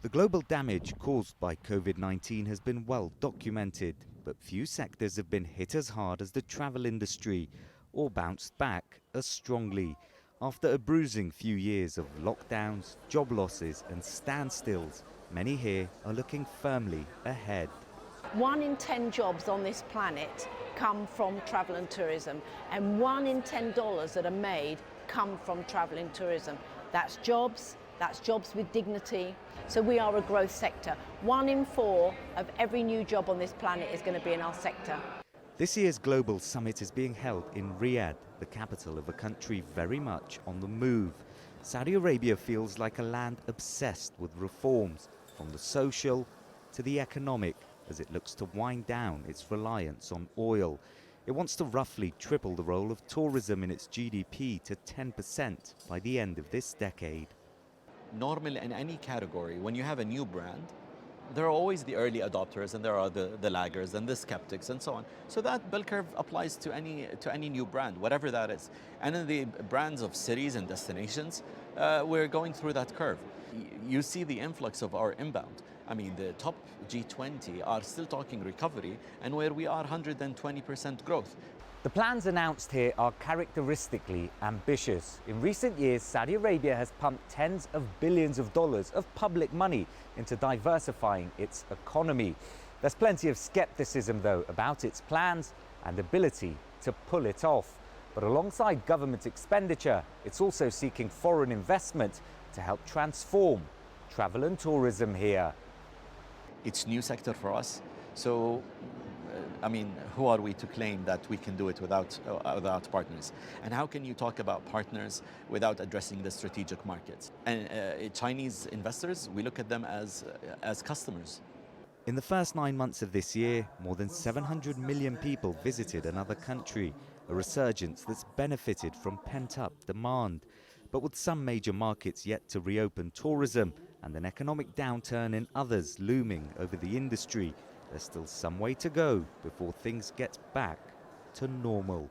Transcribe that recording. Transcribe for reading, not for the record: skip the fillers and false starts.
The global damage caused by COVID-19 has been well documented, but few sectors have been hit as hard as the travel industry, or bounced back as strongly. After a bruising few years of lockdowns, job losses and standstills, many here are looking firmly ahead. 1 in 10 jobs on this planet come from travel and tourism, and 1 in 10 dollars that are made come from travel and tourism. That's jobs with dignity. So we are a growth sector. 1 in 4 of every new job on this planet is going to be in our sector. This year's global summit is being held in Riyadh, the capital of a country very much on the move. Saudi Arabia feels like a land obsessed with reforms, from the social to the economic, as it looks to wind down its reliance on oil. It wants to roughly triple the role of tourism in its GDP to 10% by the end of this decade. Normally in any category, when you have a new brand, there are always the early adopters and there are the laggers and the skeptics and so on. So that bell curve applies to any new brand, whatever that is. And in the brands of cities and destinations, we're going through that curve. You see the influx of our inbound. I mean, the top G20 are still talking recovery, and where we are 120% growth. The plans announced here are characteristically ambitious. In recent years, Saudi Arabia has pumped tens of billions of dollars of public money into diversifying its economy. There's plenty of skepticism, though, about its plans and ability to pull it off. But alongside government expenditure, it's also seeking foreign investment to help transform travel and tourism here. It's a new sector for us, so I mean, who are we to claim that we can do it without partners? And how can you talk about partners without addressing the strategic markets? And Chinese investors, we look at them as customers. In the first 9 months of this year, more than 700 million people visited another country, a resurgence that's benefited from pent-up demand. But with some major markets yet to reopen tourism and an economic downturn in others looming over the industry, there's still some way to go before things get back to normal.